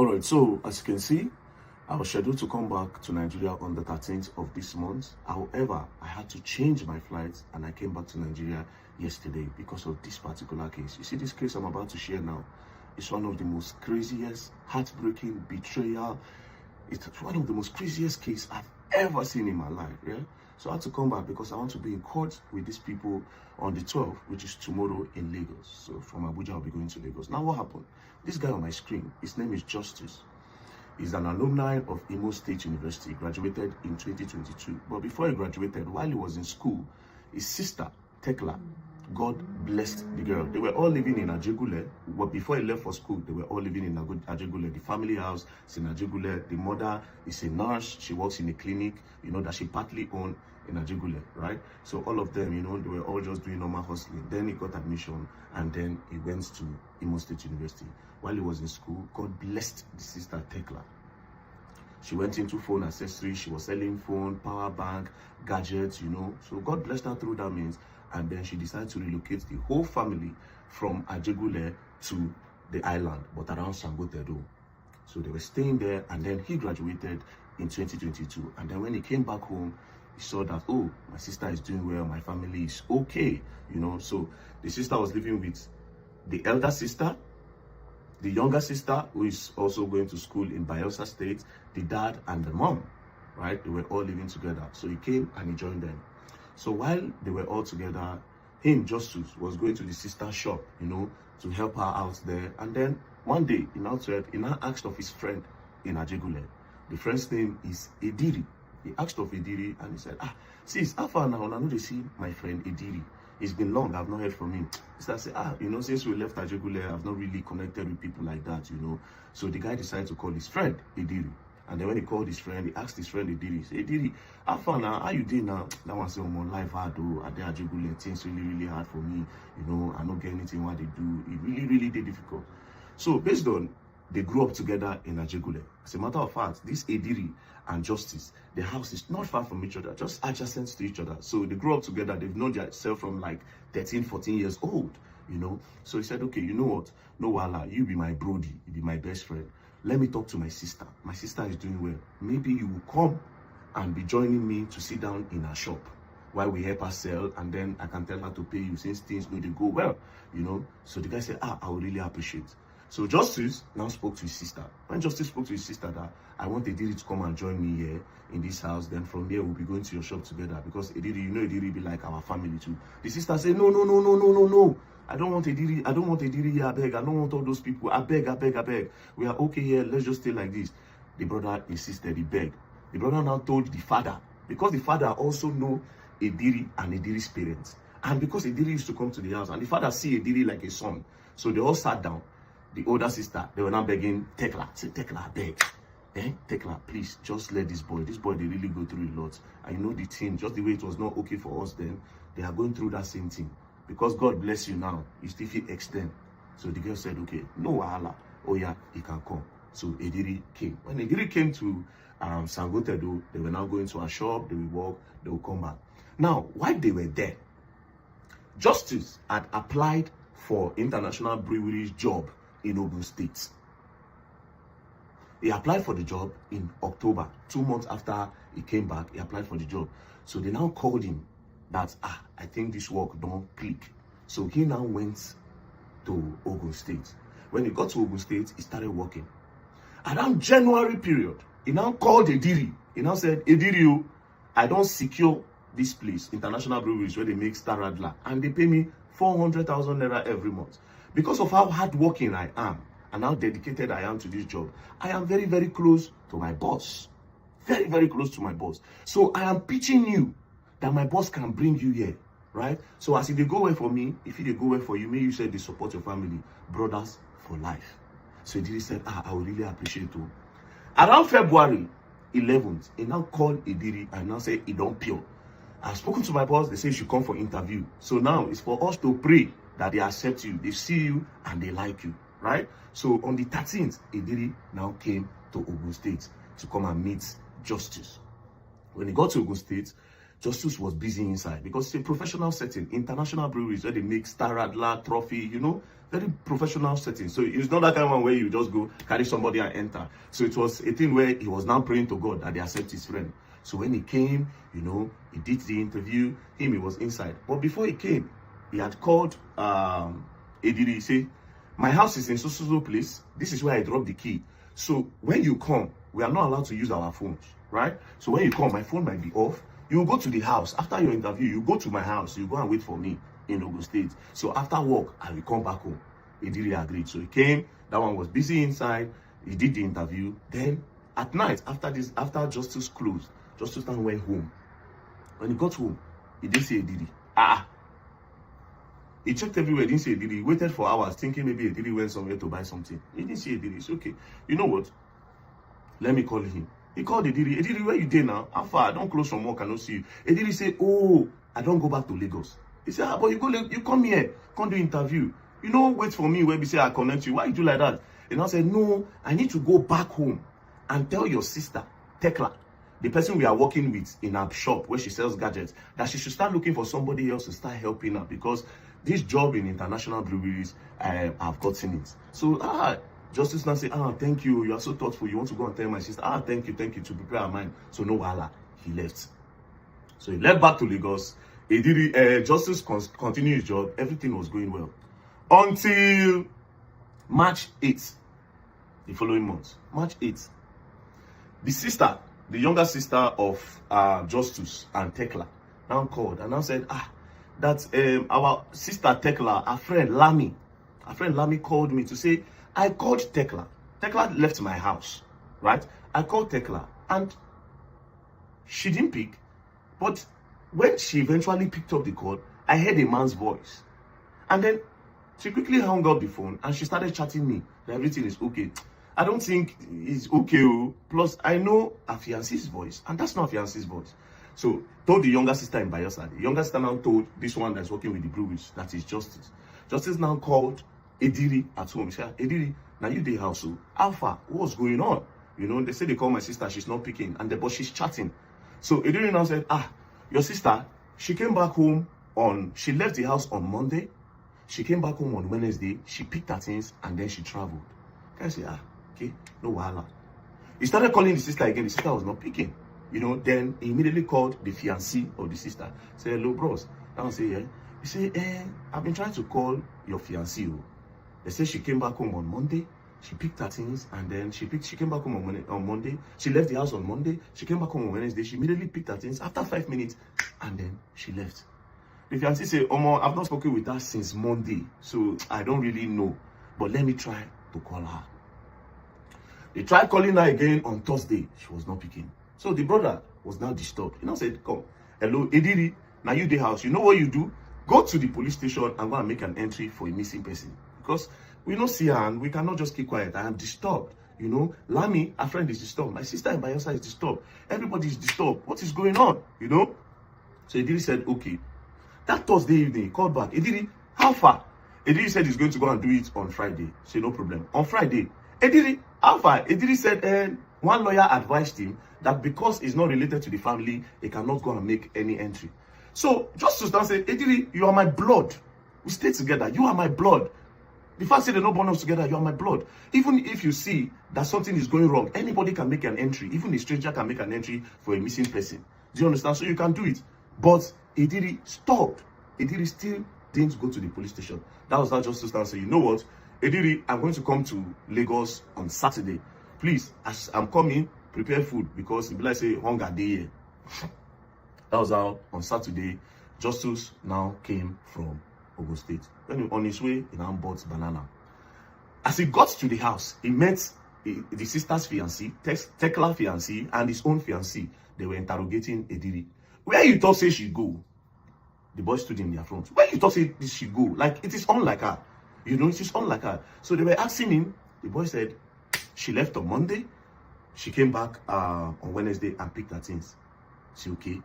All right, so as you can see, I was scheduled to come back to Nigeria on the 13th of this month. However, I had to change my flight and I came back to Nigeria yesterday because of this particular case. You see, this case I'm about to share now is one of the most craziest, heartbreaking betrayal. It's one of the most craziest cases I've ever seen in my life, yeah? So I had to come back because I want to be in court with these people on the 12th, which is tomorrow in Lagos. So from Abuja, I'll be going to Lagos. Now, what happened? This guy on my screen, his name is Justice. He's an alumni of Imo State University, graduated in 2022. But before he graduated, while he was in school, his sister, Tekla, God blessed the girl. They were all living in Ajegule. But before he left for school, they were all living in Ajegule. The family house is in Ajegule. The mother is a nurse. She works in a clinic, that she partly owned in Ajegule, right? So all of them, they were all just doing normal hustling. Then he got admission and then he went to Imo State University. While he was in school, God blessed the sister Tekla. She went into phone accessories. She was selling phone, power bank, gadgets, So God blessed her through that means. And then she decided to relocate the whole family from Ajegule to the island, but around Sangotedo. So they were staying there, and then he graduated in 2022. And then when he came back home, he saw that, oh, my sister is doing well, my family is okay, So the sister was living with the elder sister, the younger sister, who is also going to school in Bayelsa State, the dad and the mom, right? They were all living together. So he came and he joined them. So while they were all together, Justice, was going to the sister's shop, to help her out there. And then one day, he now asked of his friend in Ajegule. The friend's name is Ediri. He asked of Ediri and he said, sis, how far now? I know they see my friend Ediri. It's been long, I've not heard from him. So I said, since we left Ajegule, I've not really connected with people like that, So the guy decided to call his friend Ediri. And then when he called his friend, he asked his friend Ediri, he said, Ediri, how far now? How you doing now? That one said, my life hard, though. At the Ajegule, things really, really hard for me. I don't get anything what they do. It really, really did difficult. So based on, they grew up together in Ajegule. As a matter of fact, this Ediri and Justice, the house is not far from each other, just adjacent to each other. So they grew up together. They've known themselves from like 13, 14 years old, So he said, okay, you know what? No, Wala, you be my brody. You be my best friend. Let me talk to my sister. My sister is doing well. Maybe you will come and be joining me to sit down in her shop while we help her sell, and then I can tell her to pay you since things they go well, So the guy said, I would really appreciate. So Justice now spoke to his sister. When Justice spoke to his sister that I want Ediri to come and join me here in this house, then from there we'll be going to your shop together because Ediri, Ediri be like our family too. The sister said, no. I don't want Ediri. I don't want Ediri here. I beg. I don't want all those people. I beg. We are okay here. Let's just stay like this. The brother insisted. He begged. The brother now told the father, because the father also know Ediri and Ediri's parents. And because Ediri used to come to the house, and the father see Ediri like a son. So they all sat down. The older sister, they were now begging Tekla. Say, Tekla, I beg. Tekla, please, just let this boy. This boy, they really go through a lot. I know the thing, just the way it was not okay for us then, they are going through that same thing. Because God bless you now, you still feel extend. So the girl said, okay, no wahala. Oh yeah, he can come. So Ediri came. When Ediri came to Sangotedo, they were now going to a shop, they will walk, they will come back. Now, while they were there, Justice had applied for International Brewery's job in Ogun State. He applied for the job in October. 2 months after he came back, he applied for the job. So they now called him that, I think this work don't click. So he now went to Ogun State. When he got to Ogun State, he started working. Around January period, he now called Ediri. He now said, Ediri, I don't secure this place, International Breweries, where they make Star Radler, and they pay me 400,000 naira every month. Because of how hardworking I am and how dedicated I am to this job, I am very, very close to my boss. Very, very close to my boss. So I am pitching you that my boss can bring you here, right? So as if they go well for me, if they go well for you, may you say they support your family, brothers for life. So Ediri said, I would really appreciate it. Around February 11th, he now called Ediri and now said, he don't pure. I've spoken to my boss, they say you should come for interview. So now it's for us to pray that they accept you, they see you, and they like you, right? So on the 13th, Ediri now came to Ogun State to come and meet Justice. When he got to Ogun State, Justus was busy inside because it's a professional setting, international breweries where they make Star Radler, Trophy, you know, very professional setting. So it's not that kind of one where you just go carry somebody and enter. So it was a thing where he was now praying to God that they accept his friend. So when he came, you know, he did the interview, he was inside. But before he came, he had called Ediri. He said, my house is in so place. This is where I dropped the key. So when you come, we are not allowed to use our phones, right? So when you come, my phone might be off. You go to the house. After your interview, you go to my house. You go and wait for me in Ogun State. So after work, I will come back home. Ediri agreed. So he came. That one was busy inside. He did the interview. Then at night, after Justus closed, Justus now went home. When he got home, he didn't see Ediri. He checked everywhere, didn't see Ediri. He waited for hours, thinking maybe Ediri went somewhere to buy something. He didn't see Ediri. It's okay. You know what? Let me call him. He called Ediri. Ediri, where you there now? How far? I don't close from work, I don't see you. Ediri said, oh, I don't go back to Lagos. He said, but you come here, come do interview. You know, wait for me when we say I connect you. Why you do like that? And I said, no, I need to go back home and tell your sister, Tekla, the person we are working with in our shop where she sells gadgets, that she should start looking for somebody else to start helping her, because this job in international breweries, I've gotten it. So, Justus now say, thank you, you are so thoughtful, you want to go and tell my sister, thank you, to prepare her mind. So no wahala, he left. So he left back to Lagos. Justus continued his job, everything was going well. Until March 8th, the following month, March 8th, the sister, the younger sister of Justus and Tekla, now called and now said, that our sister Tekla, our friend Lami called me to say, I called Tekla. Tekla left my house, right? I called Tekla and she didn't pick. But when she eventually picked up the call, I heard a man's voice. And then she quickly hung up the phone and she started chatting me that everything is okay. I don't think it's okay. Plus, I know a fiancé's voice, and that's not a fiancé's voice. So, told the younger sister in Bayelsa. The younger sister now told this one that's working with the breweries, that is Justice. Justice now called Ediri at home. He said, Ediri, now you the house. Alpha, what's going on? You know, they say they call my sister, she's not picking, but she's chatting. So Ediri now said, your sister, she came back home she left the house on Monday. She came back home on Wednesday. She picked her things and then she traveled. Can I say, okay, no wahala. He started calling the sister again. The sister was not picking. You know, then he immediately called the fiancé of the sister. Say, hello, bros. Now I say, yeah. He said, I've been trying to call your fiancé. They say she came back home on Monday. She picked her things and then she came back home on Monday. She left the house on Monday. She came back home on Wednesday. She immediately picked her things after 5 minutes and then she left. The fiancé said, Omo, I've not spoken with her since Monday, so I don't really know. But let me try to call her. They tried calling her again on Thursday. She was not picking. So the brother was now disturbed. He now said, come, hello, Ediri, now you the house. You know what you do? Go to the police station and go and make an entry for a missing person. Because we don't see her and we cannot just keep quiet. I am disturbed. You know, Lami, our friend, is disturbed. My sister in Bayelsa is disturbed. Everybody is disturbed. What is going on? You know? So Ediri said, okay. That Thursday evening, he called back. Ediri, how far? Ediri said he's going to go and do it on Friday. So no problem. On Friday, Ediri, how far? Ediri said one lawyer advised him that because he's not related to the family, he cannot go and make any entry. So Justice now said, Ediri, you are my blood. We stay together. You are my blood. The fact that they don't born us together, you are my blood. Even if you see that something is going wrong, anybody can make an entry. Even a stranger can make an entry for a missing person. Do you understand? So you can do it. But Ediri stopped. Ediri still didn't go to the police station. That was how Justice now said, you know what? Ediri, I'm going to come to Lagos on Saturday. Please, as I'm coming, prepare food because it be like say hunger day here. That was how on Saturday, Justice now came from Ogun State. When on his way, he now bought banana. As he got to the house, he met the sister's fiancé, Tekla fiancé, and his own fiancé. They were interrogating Ediri. Where you thought say she go? The boy stood in their front. Where you thought say she go? Like, it is unlike her. You know, it is unlike her. So they were asking him. The boy said, she left on Monday. She came back on Wednesday and picked her things. She okay.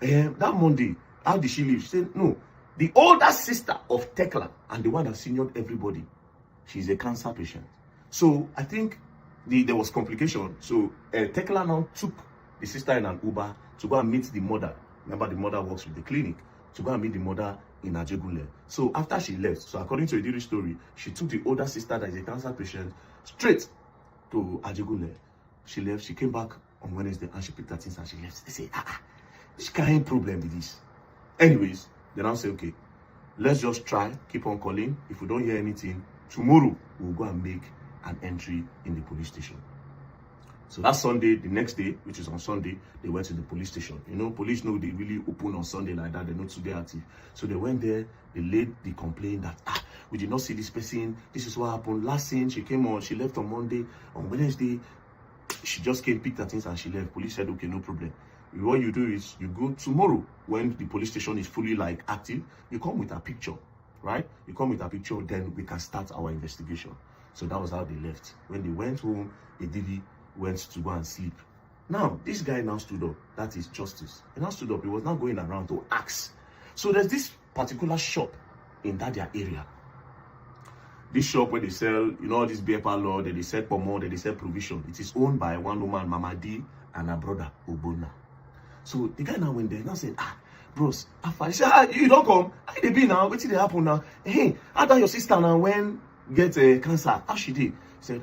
That Monday, how did she leave? She said, no. The older sister of Tekla and the one that seniored everybody, she's a cancer patient. So I think there was complication. So Tekla now took the sister in an Uber to go and meet the mother remember the mother works with the clinic, to go and meet the mother in Ajegule. So after she left, so according to Ediri's story, she took the older sister that is a cancer patient straight to Ajegule. She left, she came back on Wednesday and she picked her things and she left. They say, this kind problem with this. Anyways, they now say, okay, let's just try, keep on calling. If we don't hear anything, tomorrow we'll go and make an entry in the police station. So that Sunday, the next day, which is on Sunday, they went to the police station. You know, police know they really open on Sunday like that. They're not today active. So they went there, they laid the complaint that, we did not see this person. This is what happened. Last scene, she came on, she left on Monday. On Wednesday, she just came, picked her things, and she left. Police said, okay, no problem. What you do is, you go tomorrow, when the police station is fully active, you come with a picture, right? You come with a picture, then we can start our investigation. So that was how they left. When they went home, Ediri went to go and sleep. Now, this guy now stood up. That is justice. He now stood up. He was now going around to ask. So there's this particular shop in that their area. This shop where they sell, you know, all this beer parlor, that they sell pomo, that they sell provision. It is owned by one woman, Mama D, and her brother, Obona. So the guy now went there, now said, bros, he said, you don't come. How they be now? What did they happen now? Hey, how done your sister now when get cancer? How she did? He said,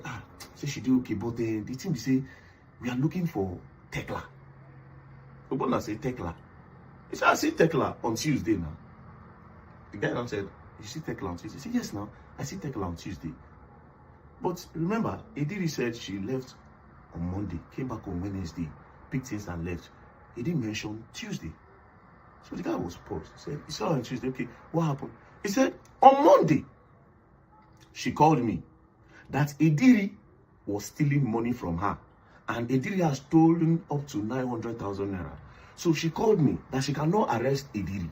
say she do okay, but the thing they say, we are looking for Tekla. Obona said, Tekla. He said, I see Tekla on Tuesday now. The guy now said, you see Tekla on Tuesday? He said, yes now, I see Tekla on Tuesday. But remember, Ediri said she left on Monday, came back on Wednesday, picked things and left. He didn't mention Tuesday. So the guy was paused. He said, he saw her on Tuesday. Okay, what happened? He said, on Monday, she called me that Ediri was stealing money from her. And Ediri has stolen up to 900,000 naira. So she called me that she cannot arrest Ediri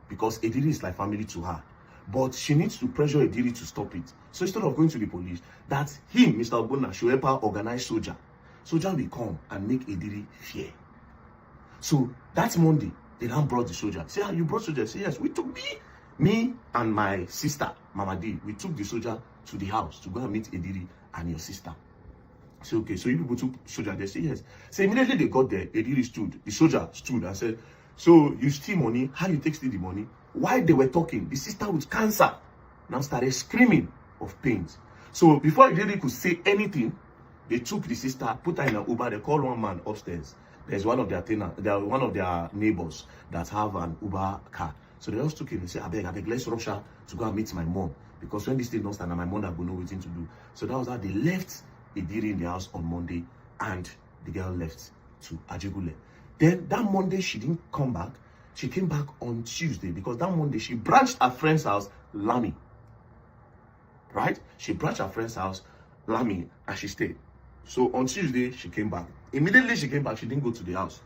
because Ediri is like family to her. But she needs to pressure Ediri to stop it. So instead of going to the police, that him, Mr. Obona, should help her organize soldier. Soldier will come and make Ediri fear. So that Monday, they now brought the soldier. Say, you brought soldier? Say, yes, we took me and my sister, Mama D, we took the soldier to the house to go and meet Ediri and your sister. Say, okay, so you people took soldier. They say, yes. So immediately they got there, Ediri stood. The soldier stood and said, so you steal money? How you take steal the money? While they were talking, the sister with cancer now started screaming of pains. So before Ediri could say anything, they took the sister, put her in an Uber. They called one man upstairs. There's one of their one of their neighbors that have an Uber car. So they just took him and said, I beg, let's rush her to go and meet my mom. Because when this thing don't stand, my mom will know what to do. So that was how they left Ediri in the house on Monday, and the girl left to Ajegule. Then that Monday, she didn't come back. She came back on Tuesday because that Monday, she branched her friend's house, Lami. Right? She branched her friend's house, Lami, and she stayed. So on Tuesday, she came back. Immediately she came back, she didn't go to the house.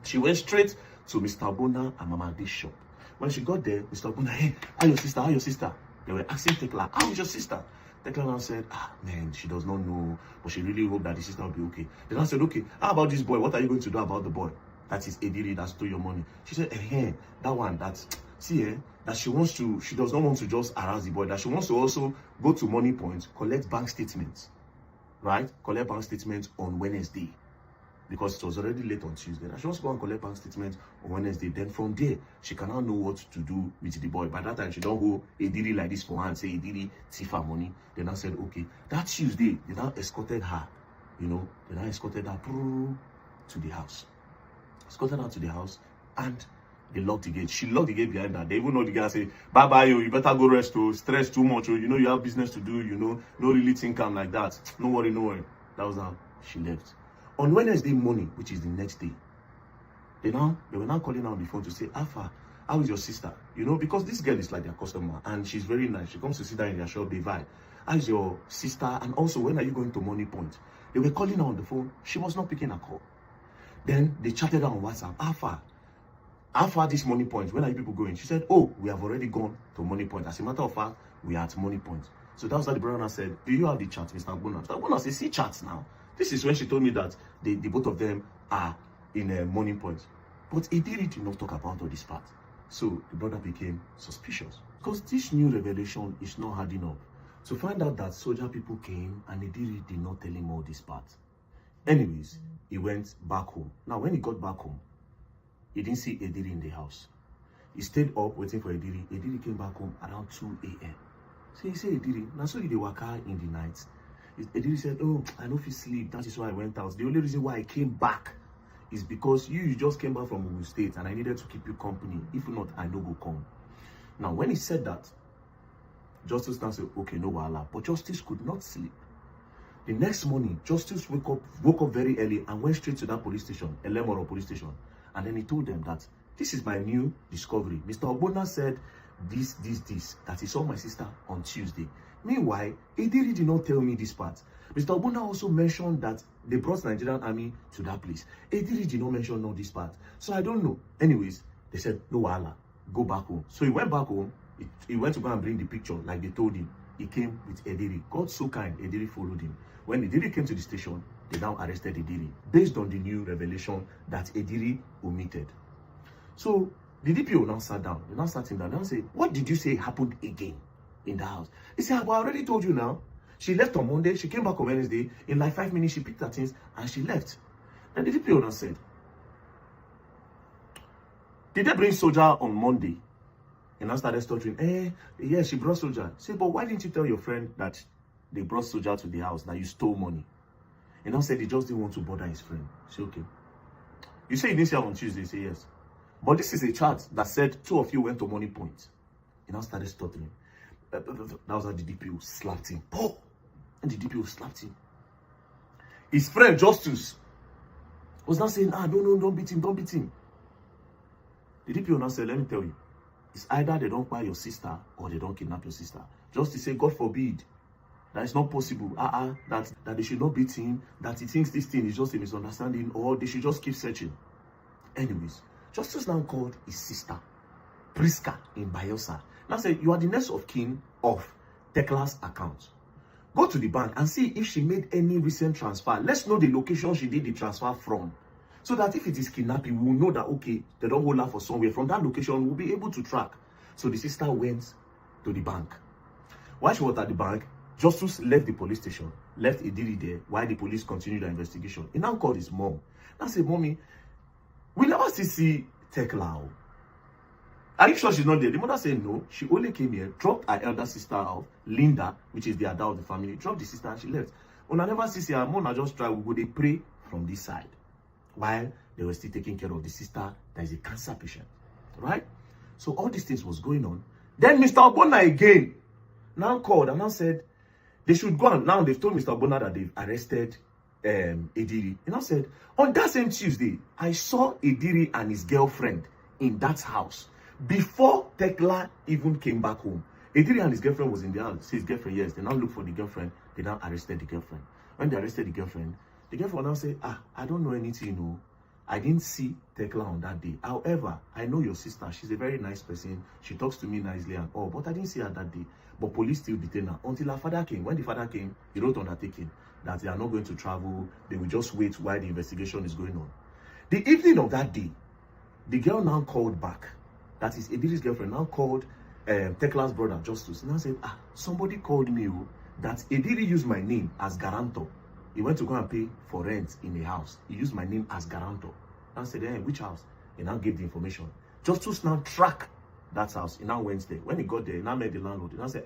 She went straight to Mr. Obona and Mama D's shop. When she got there, Mr. Obona, hey, how your sister? How your sister? They were asking Tekla, how is your sister? Tekla now said, man, she does not know, but she really hoped that the sister will be okay. They now said, okay, how about this boy? What are you going to do about the boy? That is Ediri that stole your money. She said, that one, that she does not want to just harass the boy, that she wants to also go to Money Point, collect bank statements, right? Collect bank statements on Wednesday. Because it was already late on Tuesday. And she wants to go and collect bank statements on Wednesday. Then from there, she can now know what to do with the boy. By that time, she don't go Ediri like this for her and say, Ediri, thief her money. Then I said, okay. That Tuesday, they now escorted her, they now escorted her to the house. Escorted her to the house, and they locked the gate. She locked the gate behind her. They even know the guy say, bye-bye, you better go rest, stress too much, you have business to do, no really think I'm like that. No worry. That was how she left. On Wednesday morning, which is the next day, they were now calling her on the phone to say, Alpha, how is your sister? Because this girl is like their customer, and she's very nice. She comes to sit down in their shop, they vibe. How is your sister? And also, when are you going to Money Point? They were calling her on the phone. She was not picking a call. Then they chatted her on WhatsApp. Alpha, this Money Point, when are you people going? She said, oh, we have already gone to Money Point. As a matter of fact, we are at Money Point. So that was how the brother said, do you have the chat, Mr. Obona? Mr. Obona said, see chats now. This is when she told me that the both of them are in a Money Point. But Ediri did not talk about all this part. So the brother became suspicious. Because this new revelation is not hard enough to find out that soldier people came and Ediri did not tell him all this part. Anyways, he went back home. Now, when he got back home, he didn't see Ediri in the house. He stayed up waiting for Ediri. Ediri came back home around 2 a.m. So he said, Ediri, now so they work out in the night. Ediri said, oh, I know if you sleep. That is why I went out. The only reason why I came back is because you just came back from Ogun State and I needed to keep you company. If not, I no go come. Now, when he said that, Justice now said, okay, no wahala. But Justice could not sleep. The next morning, Justice woke up very early and went straight to that police station, Elemoro police station. And then he told them that this is my new discovery. Mr. Ogbonna said this, that he saw my sister on Tuesday. Meanwhile, Ediri did not tell me this part. Mr. Ogbonna also mentioned that they brought Nigerian army to that place. Ediri did not mention all this part. So I don't know. Anyways, they said, no wahala, go back home. So he went back home. He went to go and bring the picture like they told him. He came with Ediri. God so kind, Ediri followed him. When Ediri came to the station, they now arrested Ediri based on the new revelation that Ediri omitted. So the DPO now sat down. They now sat him down. They now say, what did you say happened again in the house? He said, I already told you now. She left on Monday. She came back on Wednesday. In like 5 minutes, she picked her things and she left. Then the DPO now said, did they bring soldier on Monday? And I started stuttering. Yeah, she brought soldier. Say, but why didn't you tell your friend that they brought soldier to the house, that you stole money? And I said he just didn't want to bother his friend. Say, okay. You say you didn't see her on Tuesday. Say, yes. But this is a chart that said 2 of you went to Money Point. And I started stuttering. That was how the DPO slapped him. Oh! And the DPO slapped him. His friend, Justice, was now saying, no, don't beat him, don't beat him. The DPO now said, let me tell you, it's either they don't buy your sister or they don't kidnap your sister. Justice said, God forbid, that is not possible. That they should not beat him, that he thinks this thing is just a misunderstanding, or they should just keep searching. Anyways, Justice now called his sister, Priska in Bayelsa. Now said, you are the next of kin of Tekla's account. Go to the bank and see if she made any recent transfer. Let's know the location she did the transfer from. So that if it is kidnapping, we will know that, okay, they don't hold her for somewhere. From that location, we'll be able to track. So the sister went to the bank. While she was at the bank, Justice left the police station, left Ediri there, while the police continued their investigation. He now called his mom. Now said, Mommy, we never see Tekla. Are you sure she's not there? The mother said no. She only came here, dropped her elder sister off, Linda, which is the adult of the family, dropped the sister and she left. When I never see her, mom, I just try, we go, they pray from this side. While they were still taking care of the sister that is a cancer patient. Right? So all these things was going on. Then Mr. Ogbonna again now called and now said they should go and now they've told Mr. Ogbonna that they've arrested Ediri. And I said, on that same Tuesday, I saw Ediri and his girlfriend in that house. Before Tekla even came back home. Ediri and his girlfriend was in the house. His girlfriend, yes. They now look for the girlfriend. They now arrested the girlfriend. When they arrested the girlfriend now say, I don't know anything, no. I didn't see Tekla on that day. However, I know your sister. She's a very nice person. She talks to me nicely and all. But I didn't see her that day. But police still detained her until her father came. When the father came, he wrote undertaking that they are not going to travel. They will just wait while the investigation is going on. The evening of that day, the girl now called back. That is Ediri's girlfriend now called Tekla's brother, Justice. And I said, somebody called me that Ediri used my name as guarantor. He went to go and pay for rent in a house. He used my name as guarantor. And I said, which house? He now gave the information. Justice now tracked that house. He now went there. When he got there, he now met the landlord. He now said,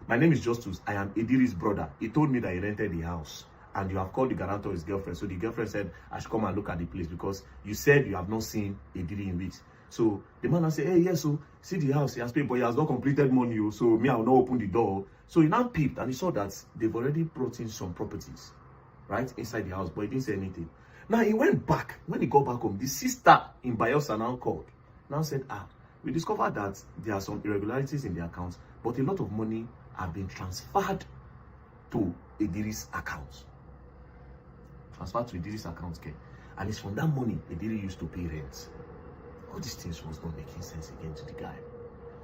my name is Justice. I am Ediri's brother. He told me that he rented the house. And you have called the guarantor his girlfriend. So the girlfriend said, I should come and look at the place because you said you have not seen Ediri in weeks. So the man now said, yes, so see the house, he has paid, but he has not completed money, so me, I will not open the door. So he now peeped and he saw that they've already brought in some properties, right, inside the house, but he didn't say anything. Now he went back. When he got back home, the sister in Bayelsa now called. Now said, we discovered that there are some irregularities in the accounts, but a lot of money have been transferred to Ediri's account. Transferred to Ediri's account, okay? And it's from that money Ediri used to pay rent. All these things was not making sense again to the guy.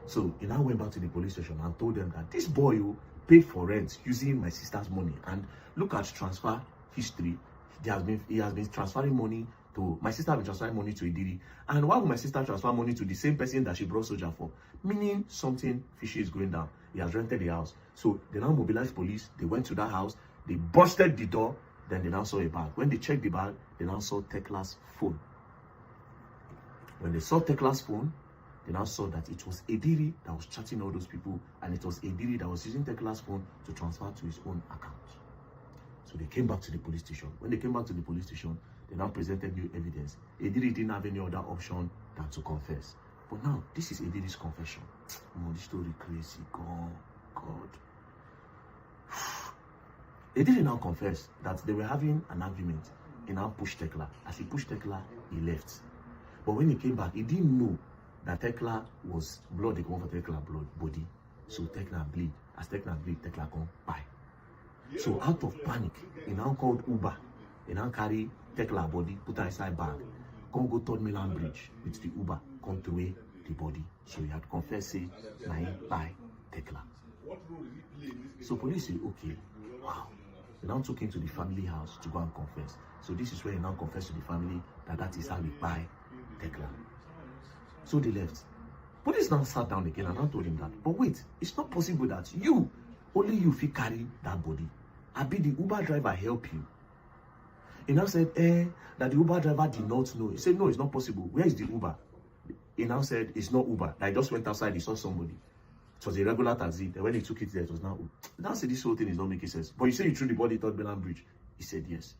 So he now went back to the police station and told them that this boy paid for rent using my sister's money. And look at transfer history. He has been transferring money to my sister. Has been transferring money to Ediri. And why would my sister transfer money to the same person that she brought soldier for? Meaning something fishy is going down. He has rented the house. So they now mobilized police. They went to that house. They busted the door. Then they now saw a bag. When they checked the bag, they now saw Tekla's phone. When they saw Tekla's phone, they now saw that it was Ediri that was chatting all those people, and it was Ediri that was using Tekla's phone to transfer to his own account. So they came back to the police station. When they came back to the police station, they now presented new evidence. Ediri didn't have any other option than to confess. But now, this is Ediri's confession. Oh, this story crazy. God. Ediri now confessed that they were having an argument. He now pushed Tekla. As he pushed Tekla, he left. But when he came back, he didn't know that Tekla was blood. They come for Tekla blood body. So Tekla bleed. As Tekla bleed, Tekla come by. So out of panic, he now called Uber. He now carry Tekla body, put her inside bag. Come go Third Milan Bridge with the Uber. Come to away the body. So he had confessed, say, na him by Tekla. So police say, okay, wow. They now took him to the family house to go and confess. So this is where he now confessed to the family that is how he buy Tekla. So they left. Police now sat down again and I told him that, but wait, it's not possible that only you fit carry that body. I be the Uber driver help you. He now said, that the Uber driver did not know. He said, no, it's not possible. Where is the Uber? He now said, it's not Uber. I just went outside, he saw somebody. It was a regular taxi. Then when he took it there, it was now. Now said this whole thing is not making sense. But you say you threw the body Third Milan Bridge. He said yes.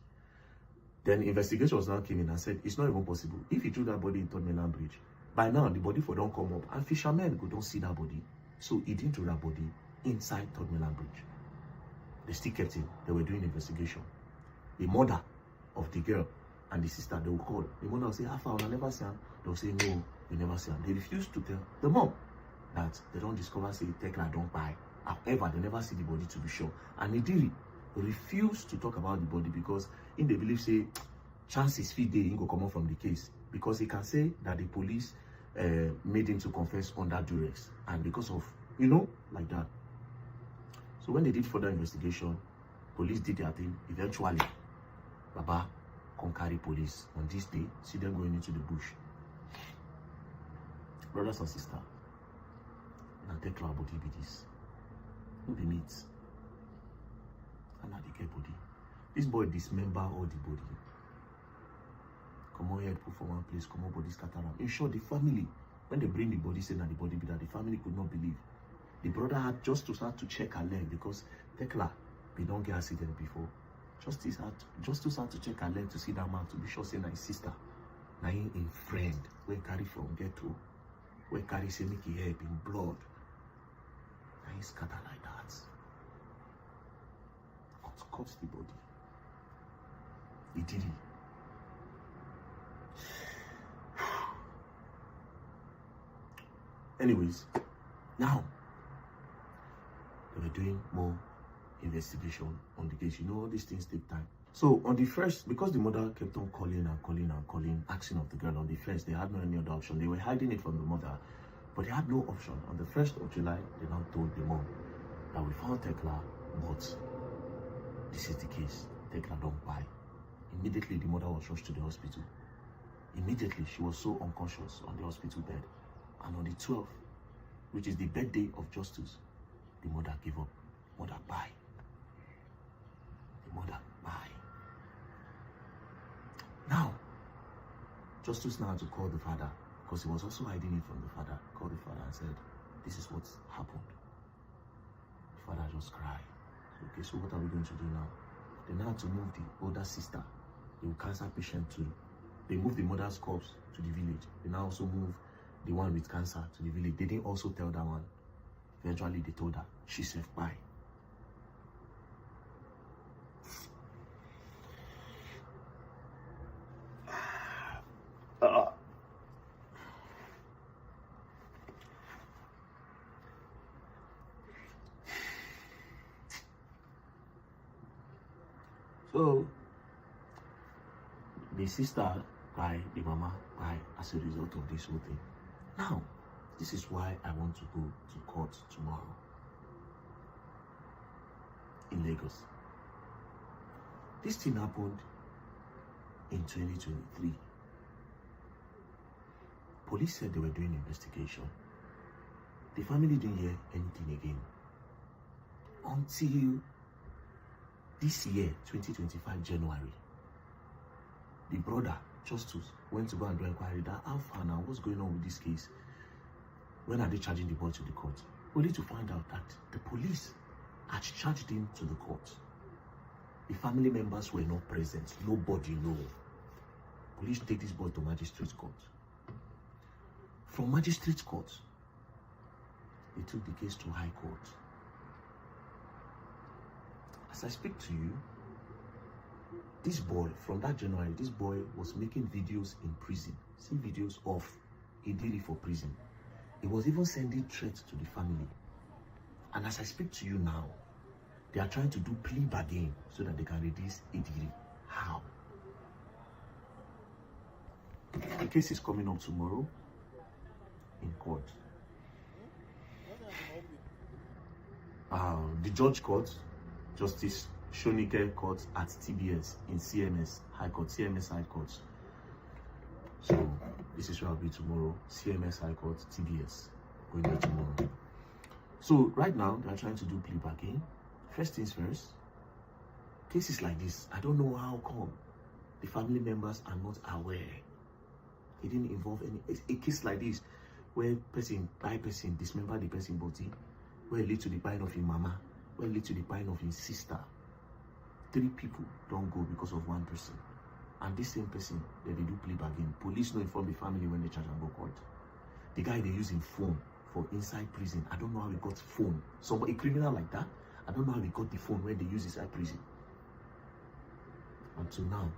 Then investigation was now came in and said it's not even possible. If he threw that body in Third Milan Bridge, by now the body for don't come up and fishermen go don't see that body. So he didn't throw that body inside Third Milan Bridge. They still kept him. They were doing investigation. The mother of the girl and the sister, they will call. The mother will say, how far? I never see him. They will say, no, we never see him. They refuse to tell the mom that they don't discover, say, Tekla don't buy. However, they never see the body to be sure. And Ediri refused to talk about the body because in they believe, say, chances fit they go come out from the case. Because he can say that the police made him to confess under duress. And because of, like that. So when they did further investigation, police did their thing. Eventually, Baba come carry police on this day, see them going into the bush. Brothers and sisters, now Tekla body be this. No be meat. And now they get body. This boy dismember all the body. Come on here, put for one place, come on body scatter around. In short, the family, when they bring the body, say that the body be that, the family could not believe. The brother had just to start to check her leg because Tekla, we don't get accident before. Justice had to check her leg to see that man to be sure say na his sister. Na him friend, where carry from ghetto, where carry say make he help in blood. Na him scatter like that. Cut the body. He did it. Anyways, now they were doing more investigation on the case. All these things take time. So on the first, because the mother kept on calling, asking of the girl on the first, they had no any other option. They were hiding it from the mother, but they had no option. On the 1st of July, they now told the mom that we found Tekla, but this is the case. Tekla don't buy. Immediately, the mother was rushed to the hospital. Immediately, she was so unconscious on the hospital bed. And on the 12th, which is the birthday of Justice, the mother gave up. Mother buy. The mother buy. Now, Justice now had to call the father because he was also hiding it from the father. Called the father and said, this is what's happened. The father just cried. Okay, so what are we going to do now? They now had to move the older sister, the cancer patient, to. They moved the mother's corpse to the village. They now also moved the one with cancer to the village. They didn't also tell that one. Eventually, they told her, she said, bye. So, the sister by the mama by as a result of this whole thing. Now, this is why I want to go to court tomorrow in Lagos. This thing happened in 2023. Police said they were doing investigation. The family didn't hear anything again until this year, 2025 January. the brother, Justus, went to go and do inquiry that how far now, what's going on with this case? When are they charging the boy to the court? Only to find out that the police had charged him to the court. The family members were not present. Nobody knew. Police take this boy to magistrate court. From magistrate court, they took the case to high court. As I speak to you, this boy, from that January, this boy was making videos in prison. See videos of he did it for prison. He was even sending threats to the family. And as I speak to you now, they are trying to do plea bargain so that they can release Idiri. How? The case is coming up tomorrow in court. The judge court, Justice Shonike Court at TBS in CMS High Court, CMS High Court. So this is where I'll be tomorrow. CMS High Court, TBS. Going there tomorrow. So right now they are trying to do plea bargain. First things first, cases like this, I don't know how come the family members are not aware. It didn't involve any. A case like this, where person, dismember the person body, where it lead to the buying of his mama, where it lead to the buying of his sister. 3 people don't go because of 1 person. And this same person, they do plea bargain. Police no inform the family when they charge and go court. The guy they using phone for inside prison. I don't know how he got phone. Somebody, a criminal like that, I don't know how he got the phone when they use inside prison. Until now,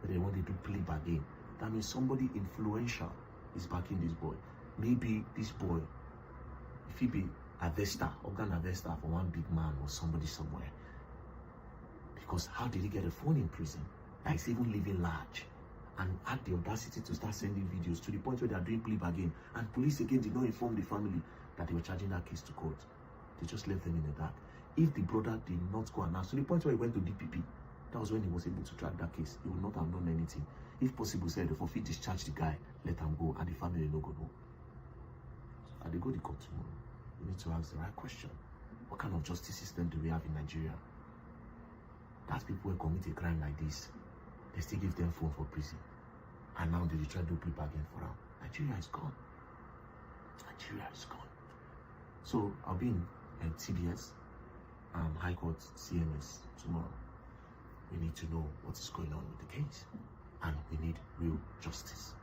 when they want to do plea bargain, that means somebody influential is backing this boy. Maybe this boy, if he be organ harvester for one big man or somebody somewhere. Because how did he get a phone in prison that is even living large and had the audacity to start sending videos to the point where they are doing plea bargain, and police again did not inform the family that they were charging that case to court. They just left them in the dark. If the brother did not go announce to the point where he went to DPP, that was when he was able to track that case. He would not have known anything. If possible, said the forfeit, discharge the guy, let him go, and the family no go know. And they go to court tomorrow. We need to ask the right question. What kind of justice system do we have in Nigeria? That people who commit a crime like this, they still give them phone for prison. And now they try to do plea bargain for them. Nigeria is gone. Nigeria is gone. So I'll be in TBS, High Court, CMS tomorrow. We need to know what is going on with the case. And we need real justice.